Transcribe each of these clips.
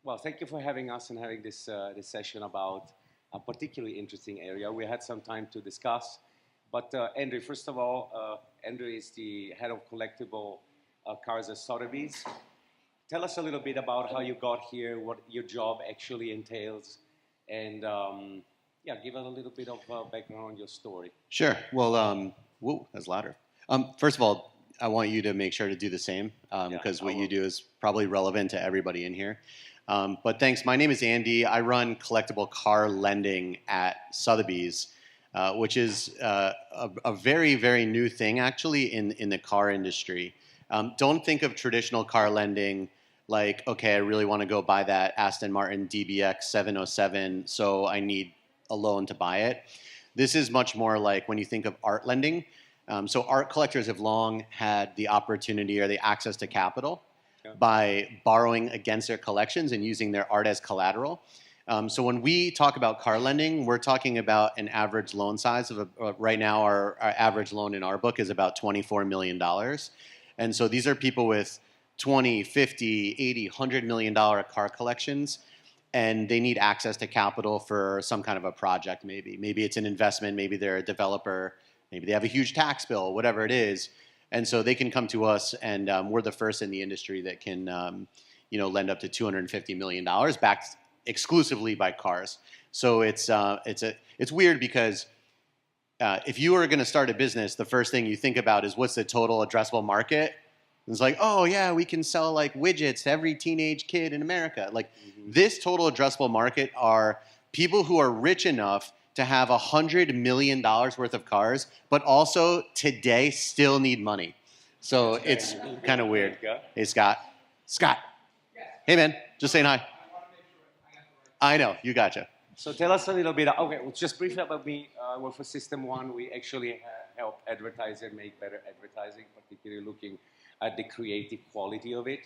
Well, thank you for having us and having this session about a particularly interesting area. We had some time to discuss. But Andrew, first of all, Andrew is the head of collectible cars at Sotheby's. Tell us a little bit about how you got here, what your job actually entails, and yeah, give us a little bit of background on your story. Sure. Well, whoa, that's louder. First of all, I want you to make sure to do the same because what you do is probably relevant to everybody in here. But thanks. My name is Andy. I run collectible car lending at Sotheby's, which is a very, very new thing actually in the car industry. Don't think of traditional car lending like, okay, I really want to go buy that Aston Martin DBX 707, so I need a loan to buy it. This is much more like when you think of art lending. So art collectors have long had the opportunity or the access to capital by borrowing against their collections and using their art as collateral. So when we talk about car lending, we're talking about an average loan size of right now our average loan in our book is about $24 million. And so these are people with 20, 50, 80, $100 million car collections, and they need access to capital for some kind of a project maybe. Maybe it's an investment, maybe they're a developer, maybe they have a huge tax bill, whatever it is. And so they can come to us, and we're the first in the industry that can lend up to $250 million backed exclusively by cars. So it's weird because if you are going to start a business, the first thing you think about is what's the total addressable market? It's like, oh yeah, we can sell like widgets to every teenage kid in America. Like this total addressable market are people who are rich enough to have $100 million worth of cars, but also today still need money. So it's kind of weird. Hey, Scott. Scott. Hey, man. Just saying hi. I know. You gotcha. So tell us a little bit. Okay, well, just briefly about me. I work for System One. We actually help advertisers make better advertising, particularly looking at the creative quality of it.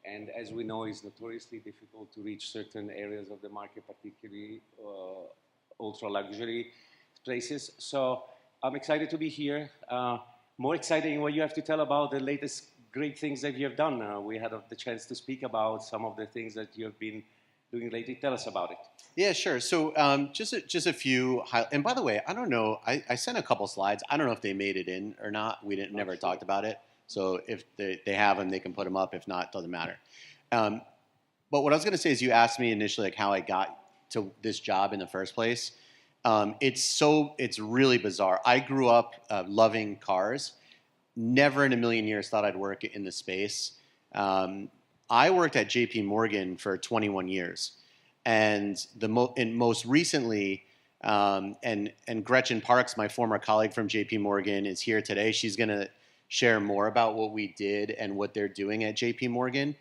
And as we know, it's notoriously difficult to reach certain areas of the market, particularly ultra luxury places. So I'm excited to be here. More exciting what you have to tell about the latest great things that you have done. We had the chance to speak about some of the things that you have been doing lately. Tell us about it. Yeah, sure. So just a few and by the way, I don't know. I sent a couple slides. I don't know if they made it in or not. We never talked about it. So if they have them, they can put them up. If not, it doesn't matter. But what I was going to say is you asked me initially like how I got to this job in the first place. It's really bizarre. I grew up loving cars. Never in a million years thought I'd work in the space. I worked at JP Morgan for 21 years. And most recently, and Gretchen Parks, my former colleague from JP Morgan, is here today. She's going to share more about what we did and what they're doing at JP Morgan.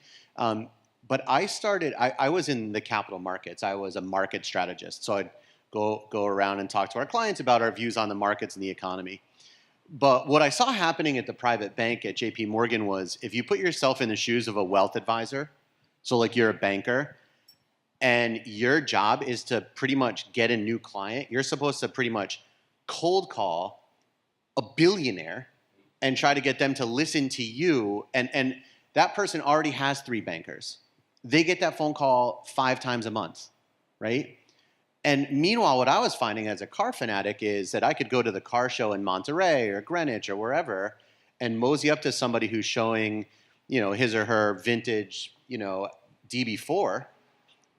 But I was in the capital markets. I was a market strategist. So I'd go around and talk to our clients about our views on the markets and the economy. But what I saw happening at the private bank at JP Morgan was if you put yourself in the shoes of a wealth advisor, so like you're a banker, and your job is to pretty much get a new client, you're supposed to pretty much cold call a billionaire and try to get them to listen to you. And that person already has 3 bankers. They get that phone call 5 times a month, right? And meanwhile, what I was finding as a car fanatic is that I could go to the car show in Monterey or Greenwich or wherever and mosey up to somebody who's showing, his or her vintage, DB4,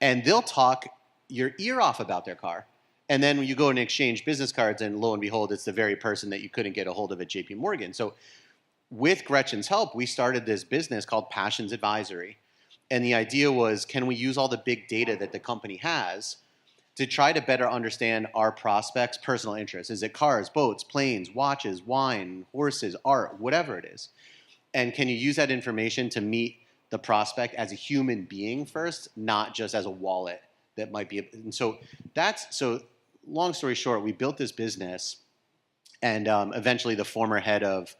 and they'll talk your ear off about their car. And then when you go and exchange business cards, and lo and behold, it's the very person that you couldn't get a hold of at JP Morgan. So with Gretchen's help, we started this business called Passions Advisory. And the idea was, can we use all the big data that the company has to try to better understand our prospects' personal interests? Is it cars, boats, planes, watches, wine, horses, art, whatever it is? And can you use that information to meet the prospect as a human being first, not just as a wallet that might be? And so long story short, we built this business, and eventually the former head of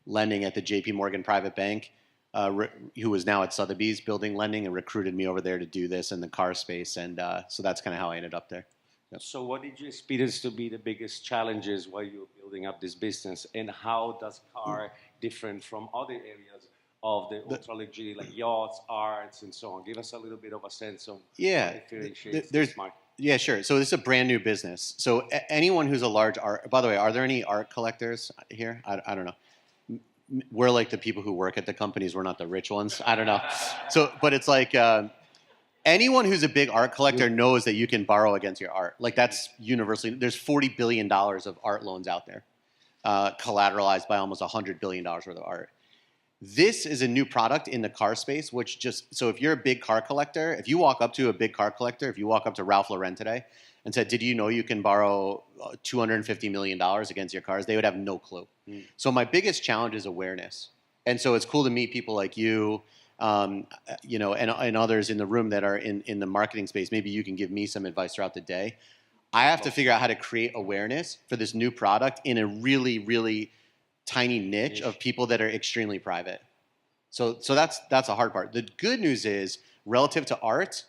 lending at the JP Morgan private bank, who is now at Sotheby's building lending, and recruited me over there to do this in the car space. And so that's kind of how I ended up there. Yep. So what did you experience to be the biggest challenges while you were building up this business? And how does car different from other areas of the ultra luxury, like yachts, arts, and so on. Give us a little bit of a sense of Yeah, what differentiates there's this market. yeah, sure. So this is a brand new business. So anyone who's a large art. By the way, are there any art collectors here? I don't know. We're like the people who work at the companies. We're not the rich ones. I don't know. So, but it's like anyone who's a big art collector knows that you can borrow against your art. Like that's universally. There's $40 billion of art loans out there, collateralized by almost $100 billion worth of art. This is a new product in the car space, which just, so if you're a big car collector, if you walk up to a big car collector, if you walk up to Ralph Lauren today and said, did you know you can borrow $250 million against your cars? They would have no clue. So my biggest challenge is awareness. And so it's cool to meet people like you, you know, and others in the room that are in the marketing space. Maybe you can give me some advice throughout the day. I have to figure out how to create awareness for this new product in a really, really tiny niche of people that are extremely private. So that's a hard part. The good news is, relative to art,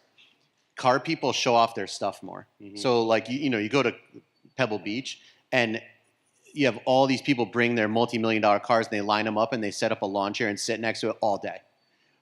car people show off their stuff more. So like you know, you go to Pebble Beach and you have all these people bring their multi-million-dollar cars and they line them up and they set up a lawn chair and sit next to it all day.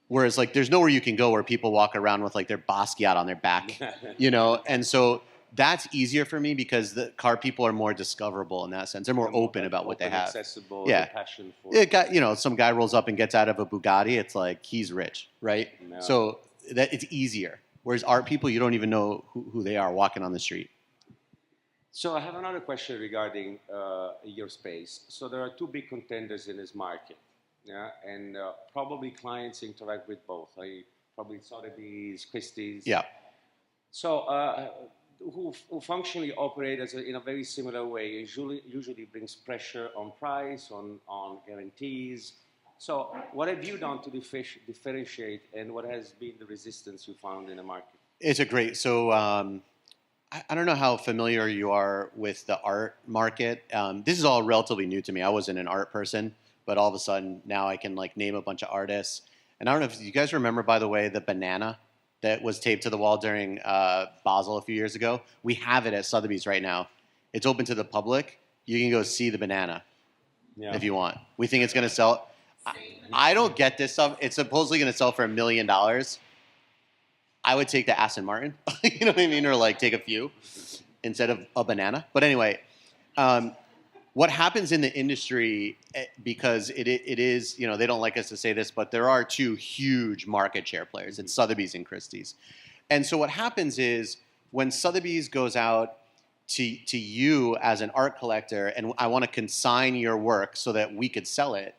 Whereas like there's nowhere you can go where people walk around with like their Basquiat on their back, you know, and so that's easier for me because the car people are more discoverable in that sense. They're more open about what they have. Accessible, yeah, passion for it got, you know, some guy rolls up and gets out of a Bugatti. It's like he's rich, right? No. So that it's easier. Whereas art people, you don't even know who they are walking on the street. So I have another question regarding your space. So there are two big contenders in this market, yeah, and probably clients interact with both. Probably Sotheby's, Christie's. Yeah. So who functionally operate in a very similar way. Usually brings pressure on price, on guarantees. So what have you done to differentiate, and what has been the resistance you found in the market? It's a great, so I don't know how familiar you are with the art market. This is all relatively new to me. I wasn't an art person, but all of a sudden now I can like name a bunch of artists. And I don't know if you guys remember, by the way, the banana that was taped to the wall during Basel a few years ago. We have it at Sotheby's right now. It's open to the public. You can go see the banana if you want. We think it's going to sell. I don't get this stuff. It's supposedly going to sell for $1 million. I would take the Aston Martin, you know what I mean? Or like take a few instead of a banana. But anyway, what happens in the industry, because it is, you know, they don't like us to say this, but there are two huge market share players. It's Sotheby's and Christie's. And so what happens is when Sotheby's goes out to you as an art collector and I want to consign your work so that we could sell it,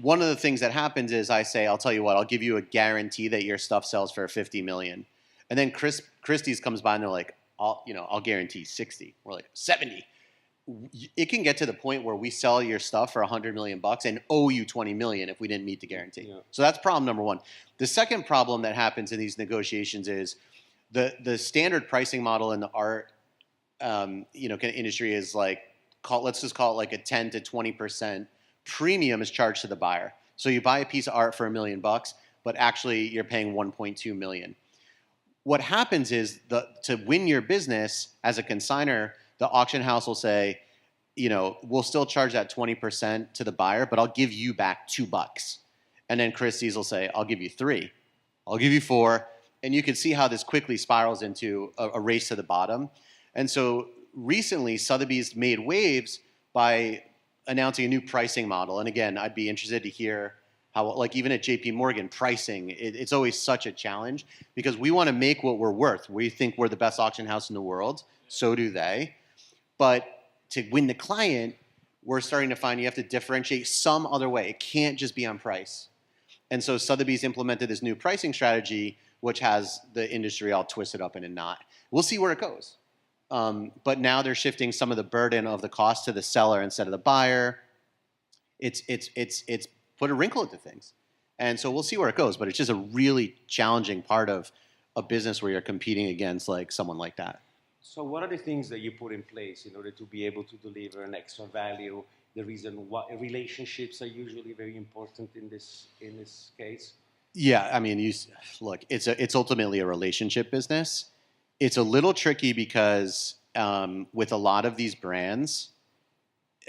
one of the things that happens is I say, I'll tell you what, I'll give you a guarantee that your stuff sells for $50 million. And then Christie's comes by and they're like, I'll guarantee 60. We're like, 70. It can get to the point where we sell your stuff for $100 million and owe you $20 million if we didn't meet the guarantee. Yeah. So that's problem number one. The second problem that happens in these negotiations is the standard pricing model in the art, you know, kind of industry is like, let's just call it like a 10 to 20% premium is charged to the buyer. So you buy a piece of art for $1 million, but actually you're paying $1.2 million. What happens is to win your business as a consigner, the auction house will say, you know, we'll still charge that 20% to the buyer, but I'll give you back $2. And then Christie's will say, I'll give you 3. I'll give you 4. And you can see how this quickly spirals into a race to the bottom. And so recently, Sotheby's made waves by announcing a new pricing model. And again, I'd be interested to hear how, like even at JP Morgan, pricing, it's always such a challenge because we want to make what we're worth. We think we're the best auction house in the world. So do they. But to win the client, we're starting to find you have to differentiate some other way. It can't just be on price. And so Sotheby's implemented this new pricing strategy, which has the industry all twisted up in a knot. We'll see where it goes. But now they're shifting some of the burden of the cost to the seller instead of the buyer. It's put a wrinkle into things. And so we'll see where it goes. But it's just a really challenging part of a business where you're competing against like someone like that. So what are the things that you put in place in order to be able to deliver an extra value? The reason why relationships are usually very important in this case? Yeah, I mean, look, it's ultimately a relationship business. It's a little tricky because with a lot of these brands,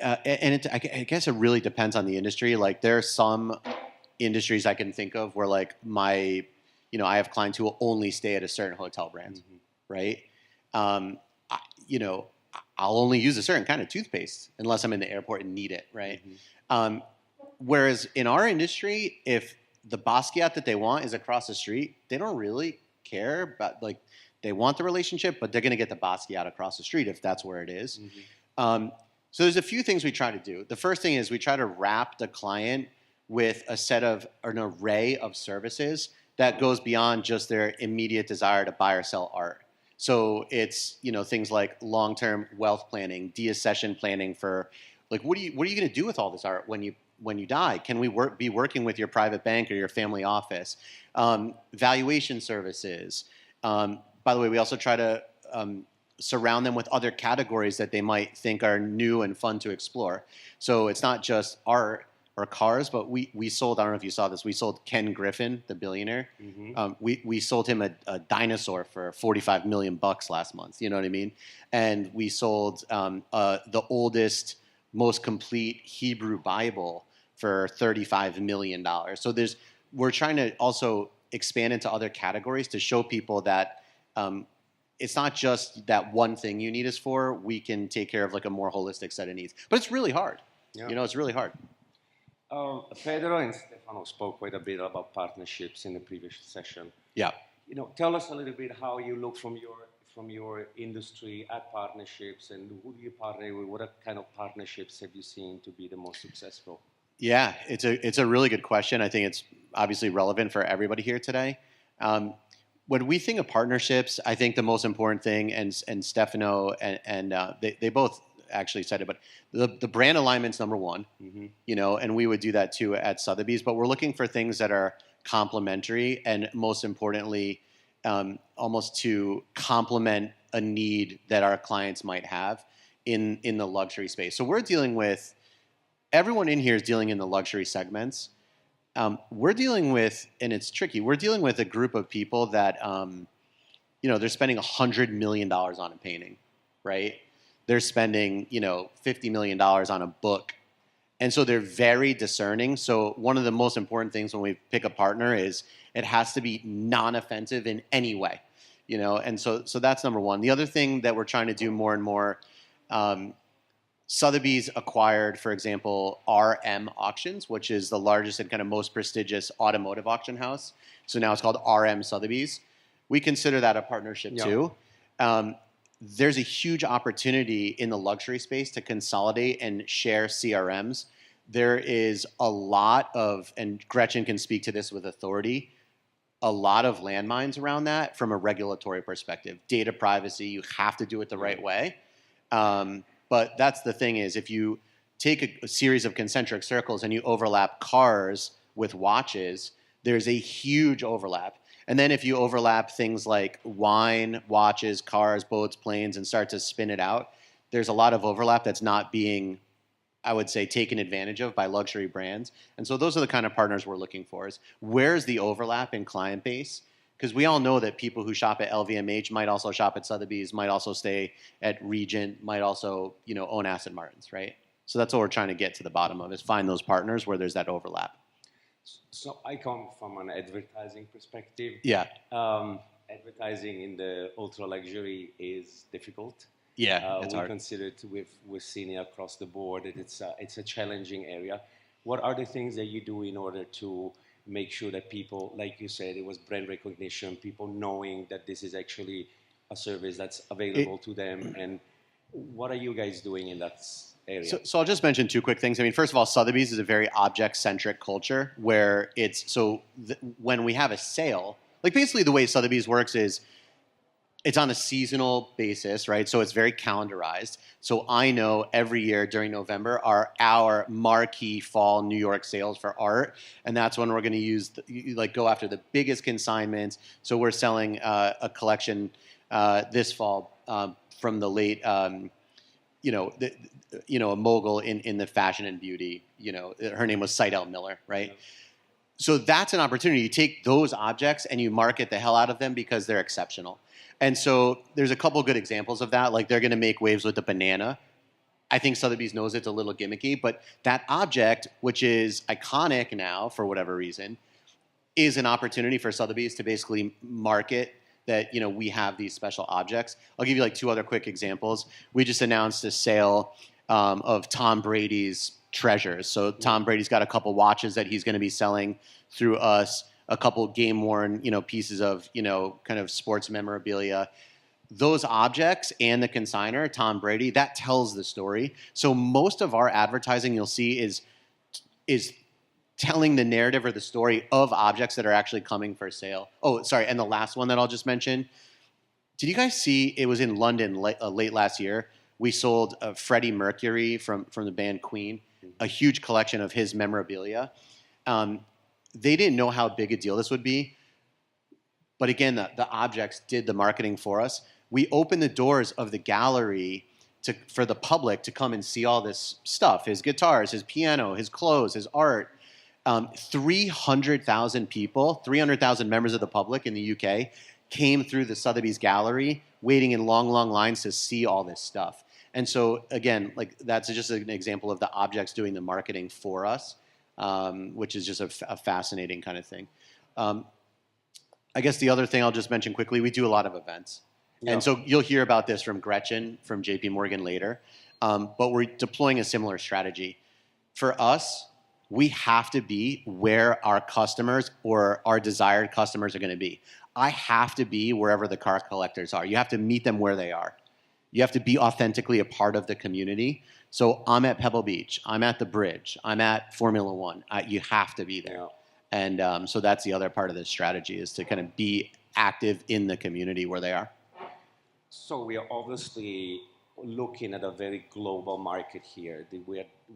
I guess it really depends on the industry. Like there are some industries I can think of where like I have clients who will only stay at a certain hotel brand, right? You know, I'll only use a certain kind of toothpaste unless I'm in the airport and need it, right? Whereas in our industry, if the Basquiat that they want is across the street, they don't really care about, like, they want the relationship, but they're going to get the Basquiat across the street if that's where it is. So there's a few things we try to do. The first thing is we try to wrap the client with an array of services that goes beyond just their immediate desire to buy or sell art. So it's, things like long-term wealth planning, deaccession planning for, like, what are you going to do with all this art when you die? Can we be working with your private bank or your family office? Valuation services. By the way, we also try to surround them with other categories that they might think are new and fun to explore. So it's not just art or cars, but we sold, I don't know if you saw this, we sold Ken Griffin, the billionaire. We sold him a dinosaur for $45 million last month, you know what I mean? And we sold the oldest, most complete Hebrew Bible for $35 million. So we're trying to also expand into other categories to show people that it's not just that one thing you need us for. We can take care of like a more holistic set of needs. But it's really hard. Yeah. It's really hard. Pedro and Stefano spoke quite a bit about partnerships in the previous session. Yeah. Tell us a little bit how you look from your industry at partnerships, and who do you partner with? What kind of partnerships have you seen to be the most successful? Yeah, it's a really good question. I think it's obviously relevant for everybody here today. When we think of partnerships, I think the most important thing, and Stefano and they both actually said it, but the brand alignment's number one, and we would do that too at Sotheby's, but we're looking for things that are complementary and most importantly, almost to complement a need that our clients might have in the luxury space. So we're dealing with, everyone in here is dealing in the luxury segments. We're dealing with, and it's tricky, we're dealing with a group of people that, they're spending $100 million on a painting, right? They're spending, $50 million on a book. And so they're very discerning. So one of the most important things when we pick a partner is it has to be non-offensive in any way, and so that's number one. The other thing that we're trying to do more and more, Sotheby's acquired, for example, RM Auctions, which is the largest and kind of most prestigious automotive auction house. So now it's called RM Sotheby's. We consider that a partnership too. There's a huge opportunity in the luxury space to consolidate and share CRMs. There is a lot of, and Gretchen can speak to this with authority, a lot of landmines around that from a regulatory perspective. Data privacy, you have to do it the right way. But that's the thing is, if you take a series of concentric circles and you overlap cars with watches, there's a huge overlap. And then if you overlap things like wine, watches, cars, boats, planes, and start to spin it out, there's a lot of overlap that's not being, I would say, taken advantage of by luxury brands. And so those are the kind of partners we're looking for, is where's the overlap in client base? Because we all know that people who shop at LVMH might also shop at Sotheby's, might also stay at Regent, might also, own Aston Martins, right? So that's what we're trying to get to the bottom of, is find those partners where there's that overlap. So I come from an advertising perspective. Yeah. Advertising in the ultra luxury is difficult. Yeah, it's hard. We consider it, we've seen it across the board, that it's a challenging area. What are the things that you do in order to make sure that people, like you said, it was brand recognition, people knowing that this is actually a service that's available to them, and what are you guys doing in that area? So I'll just mention two quick things. I mean, first of all, Sotheby's is a very object-centric culture where when we have a sale, like basically the way Sotheby's works is it's on a seasonal basis, right? So it's very calendarized. So I know every year during November are our marquee fall New York sales for art, and that's when we're going to go after the biggest consignments. So we're selling a collection this fall from the late, a mogul in the fashion and beauty. Her name was Seidel Miller, right? Yep. So that's an opportunity. You take those objects and you market the hell out of them because they're exceptional. And so there's a couple good examples of that. Like they're going to make waves with the banana. I think Sotheby's knows it's a little gimmicky, but that object, which is iconic now for whatever reason, is an opportunity for Sotheby's to basically market that, we have these special objects. I'll give you like 2 other quick examples. We just announced a sale of Tom Brady's treasures. So Tom Brady's got a couple watches that he's going to be selling through us, a couple game-worn, pieces of, kind of sports memorabilia. Those objects and the consigner, Tom Brady, that tells the story. So most of our advertising you'll see is telling the narrative or the story of objects that are actually coming for sale. Oh, sorry, and the last one that I'll just mention. Did you guys see, it was in London late last year, we sold Freddie Mercury from the band Queen, a huge collection of his memorabilia. They didn't know how big a deal this would be. But again, the objects did the marketing for us. We opened the doors of the gallery for the public to come and see all this stuff, his guitars, his piano, his clothes, his art. 300,000 people, 300,000 members of the public in the UK came through the Sotheby's gallery waiting in long, long lines to see all this stuff. And so, again, like that's just an example of the objects doing the marketing for us, which is just a fascinating kind of thing. I guess the other thing I'll just mention quickly, we do a lot of events. Yeah. And so you'll hear about this from Gretchen from JP Morgan later, but we're deploying a similar strategy. For us, we have to be where our customers or our desired customers are going to be. I have to be wherever the car collectors are. You have to meet them where they are. You have to be authentically a part of the community. So I'm at Pebble Beach. I'm at the bridge. I'm at Formula One. You have to be there. Yeah. And so that's the other part of this strategy is to kind of be active in the community where they are. So we are obviously looking at a very global market here.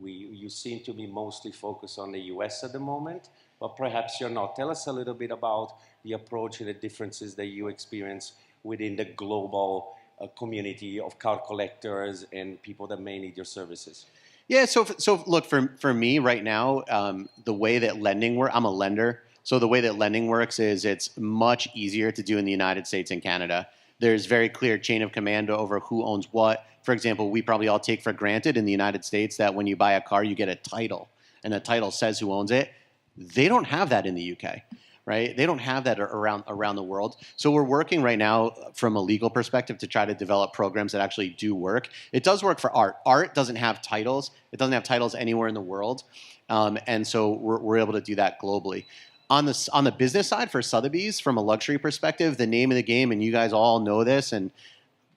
You seem to be mostly focused on the US at the moment, but perhaps you're not. Tell us a little bit about the approach and the differences that you experience within the global community of car collectors and people that may need your services. Yeah, so look, for me right now, the way that lending works, I'm a lender, so the way that lending works is it's much easier to do in the United States and Canada. There's very clear chain of command over who owns what. For example, we probably all take for granted in the United States that when you buy a car, you get a title, and the title says who owns it. They don't have that in the UK, right? They don't have that around the world. So we're working right now from a legal perspective to try to develop programs that actually do work. It does work for art. Art doesn't have titles. It doesn't have titles anywhere in the world. And so we're able to do that globally. On the business side for Sotheby's, from a luxury perspective, the name of the game, and you guys all know this, and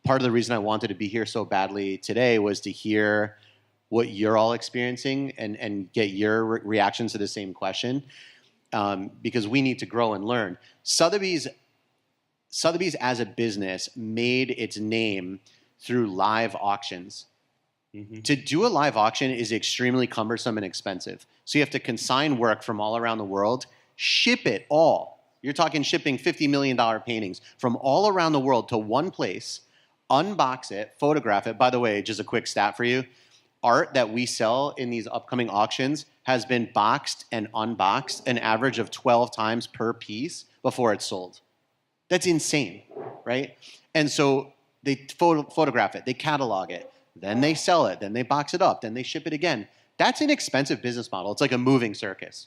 part of the reason I wanted to be here so badly today was to hear what you're all experiencing and get your reactions to the same question, because we need to grow and learn. Sotheby's as a business made its name through live auctions. Mm-hmm. To do a live auction is extremely cumbersome and expensive. So you have to consign work from all around the world, ship it all. You're talking shipping $50 million paintings from all around the world to one place, unbox it, photograph it. By the way, just a quick stat for you. Art that we sell in these upcoming auctions has been boxed and unboxed an average of 12 times per piece before it's sold. That's insane, right? And so they photograph it, they catalog it, then they sell it, then they box it up, then they ship it again. That's an expensive business model. It's like a moving circus.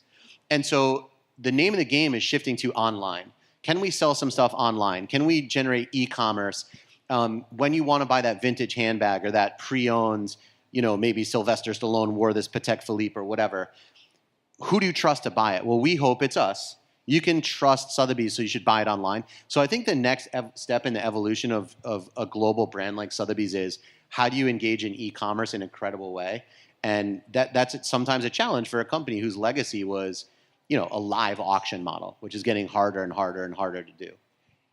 And so the name of the game is shifting to online. Can we sell some stuff online? Can we generate e-commerce? When you want to buy that vintage handbag or that pre-owned, maybe Sylvester Stallone wore this Patek Philippe or whatever, who do you trust to buy it? Well, we hope it's us. You can trust Sotheby's, so you should buy it online. So I think the next step in the evolution of a global brand like Sotheby's is how do you engage in e-commerce in a credible way? And that's sometimes a challenge for a company whose legacy was a live auction model, which is getting harder and harder and harder to do.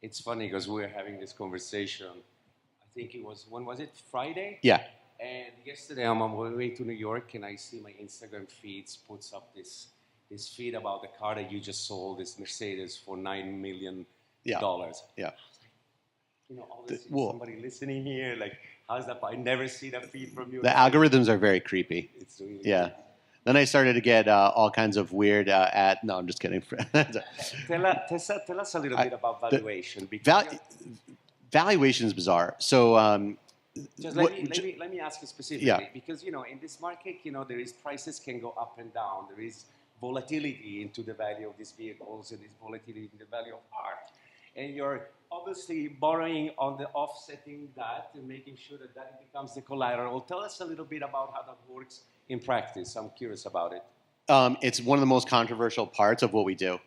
It's funny because we were having this conversation, I think it was, when was it, Friday? Yeah. And yesterday I'm on my way to New York and I see my Instagram feeds puts up this feed about the car that you just sold, this Mercedes for $9 million. Yeah. Yeah. Somebody listening here, like, how's that? I never see that feed from you. The algorithms are very creepy. It's really creepy. Then I started to get all kinds of weird no, I'm just kidding. Tell us a little bit about valuation. Valuation is bizarre. So Just let me ask you specifically, Yeah. because in this market, there is prices can go up and down. There is volatility into the value of these vehicles, and there's volatility in the value of art. And you're obviously borrowing on the offsetting that and making sure that that becomes the collateral. Tell us a little bit about how that works in practice. I'm curious about it. It's one of the most controversial parts of what we do.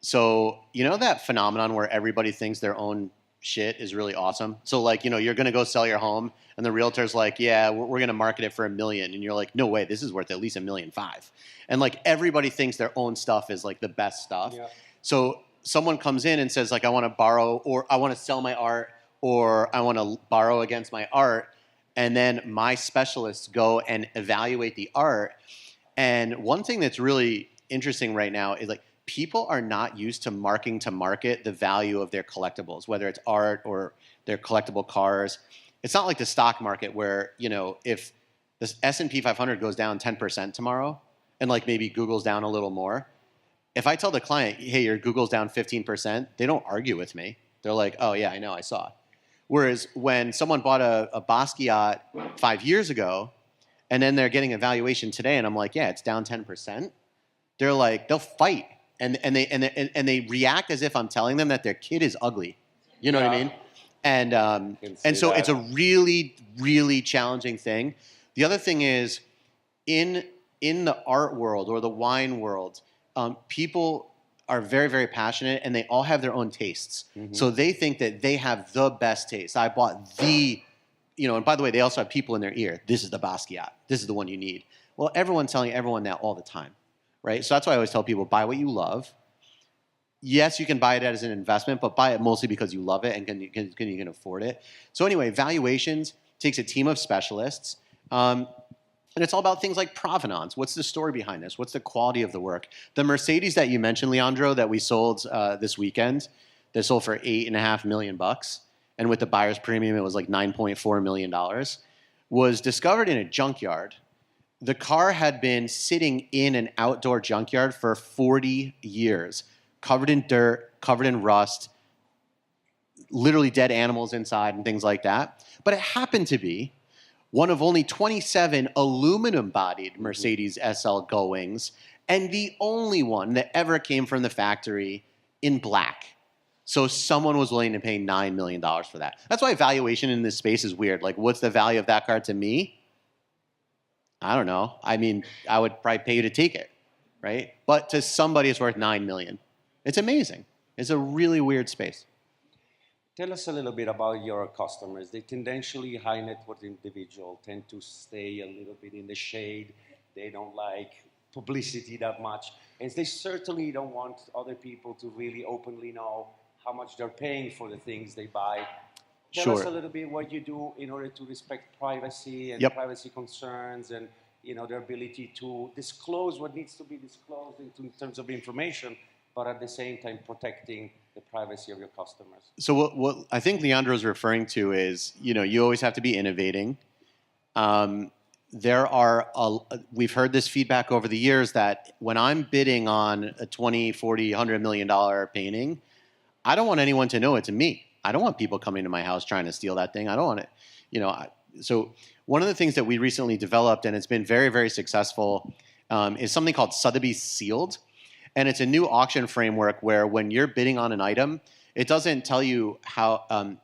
So that phenomenon where everybody thinks their own shit is really awesome. So like, you're going to go sell your home and the realtor's like, yeah, we're going to market it for $1 million. And you're like, no way, this is worth at least $1.5 million. And like everybody thinks their own stuff is like the best stuff. Yeah. So someone comes in and says like, I want to borrow, or I want to sell my art, or I want to borrow against my art. And then my specialists go and evaluate the art. And one thing that's really interesting right now is like, people are not used to marking to market the value of their collectibles, whether it's art or their collectible cars. It's not like the stock market where, if the S&P 500 goes down 10% tomorrow and like maybe Google's down a little more, if I tell the client, hey, your Google's down 15%, they don't argue with me. They're like, oh yeah, I know, I saw. Whereas when someone bought a Basquiat 5 years ago and then they're getting a valuation today and I'm like, yeah, it's down 10%, they're like, they'll fight. And they react as if I'm telling them that their kid is ugly. You know what I mean? And so it's a really, really challenging thing. The other thing is, in the art world or the wine world, people are very, very passionate and they all have their own tastes. Mm-hmm. So they think that they have the best taste. I bought and by the way, they also have people in their ear. This is the Basquiat. This is the one you need. Well, everyone's telling everyone that all the time. Right? So that's why I always tell people, buy what you love. Yes, you can buy it as an investment, but buy it mostly because you love it and you can afford it. So anyway, valuations takes a team of specialists. And it's all about things like provenance. What's the story behind this? What's the quality of the work? The Mercedes that you mentioned, Leandro, that we sold this weekend, they sold for $8.5 million. And with the buyer's premium, it was like $9.4 million, was discovered in a junkyard. The car had been sitting in an outdoor junkyard for 40 years, covered in dirt, covered in rust, literally dead animals inside and things like that. But it happened to be one of only 27 aluminum-bodied Mercedes SL Gullwings, and the only one that ever came from the factory in black. So someone was willing to pay $9 million for that. That's why valuation in this space is weird. Like, what's the value of that car to me? I don't know. I mean, I would probably pay you to take it, right? But to somebody, it's worth $9 million. It's amazing. It's a really weird space. Tell us a little bit about your customers. They tendentially high net worth individual tend to stay a little bit in the shade. They don't like publicity that much. And they certainly don't want other people to really openly know how much they're paying for the things they buy. Tell us a little bit what you do in order to respect privacy and privacy concerns and their ability to disclose what needs to be disclosed in terms of information, but at the same time protecting the privacy of your customers. So what I think Leandro is referring to is, you always have to be innovating. We've heard this feedback over the years that when I'm bidding on a $20, $40, $100 million painting, I don't want anyone to know it's me. I don't want people coming to my house trying to steal that thing. I don't want it. So one of the things that we recently developed, and it's been very, very successful, is something called Sotheby Sealed. And it's a new auction framework where when you're bidding on an item, it doesn't tell you how,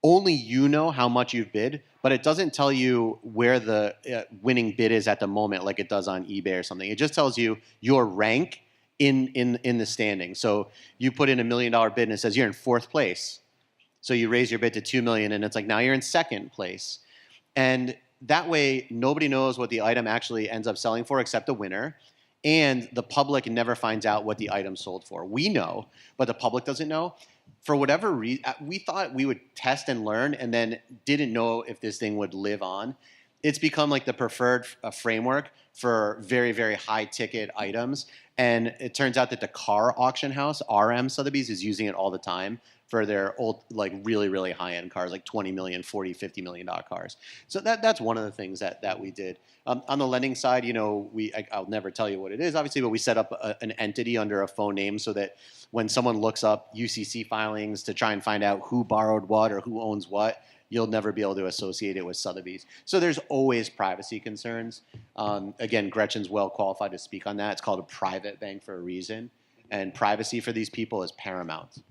only you know how much you've bid, but it doesn't tell you where the winning bid is at the moment like it does on eBay or something. It just tells you your rank in the standing. So you put in $1 million bid and it says you're in 4th place. So you raise your bid to $2 million and it's like now you're in 2nd place. And that way nobody knows what the item actually ends up selling for except the winner. And the public never finds out what the item sold for. We know, but the public doesn't know. For whatever reason, we thought we would test and learn and then didn't know if this thing would live on. It's become like the preferred framework for very, very high ticket items. And it turns out that the car auction house, RM Sotheby's, is using it all the time for their old, like really, really high end cars, like 20 million, 40, $50 million cars. So that's one of the things that we did. On the lending side, I'll never tell you what it is, obviously, but we set up an entity under a phone name so that when someone looks up UCC filings to try and find out who borrowed what or who owns what, you'll never be able to associate it with Sotheby's. So there's always privacy concerns. Again, Gretchen's well qualified to speak on that. It's called a private bank for a reason. And privacy for these people is paramount.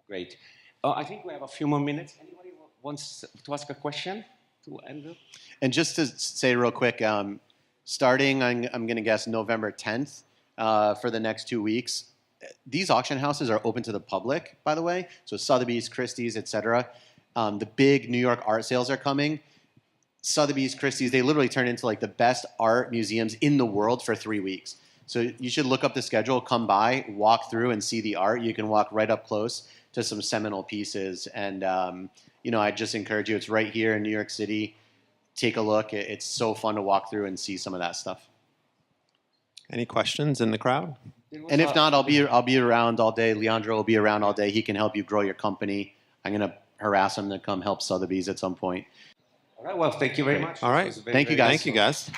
Great. I think we have a few more minutes. Anybody wants to ask a question to Andrew? And just to say real quick, starting, I'm going to guess, November 10th for the next 2 weeks, these auction houses are open to the public, by the way. So Sotheby's, Christie's, etc. The big New York art sales are coming. Sotheby's, Christie's, they literally turn into like the best art museums in the world for 3 weeks. So you should look up the schedule, come by, walk through and see the art. You can walk right up close to some seminal pieces. And, I just encourage you. It's right here in New York City. Take a look. It's so fun to walk through and see some of that stuff. Any questions in the crowd? And if not, I'll be around all day. Leandro will be around all day. He can help you grow your company. I'm going to harass him to come help Sotheby's at some point. All right. Well, thank you very much. All right. Thank you, guys. Thank you, guys.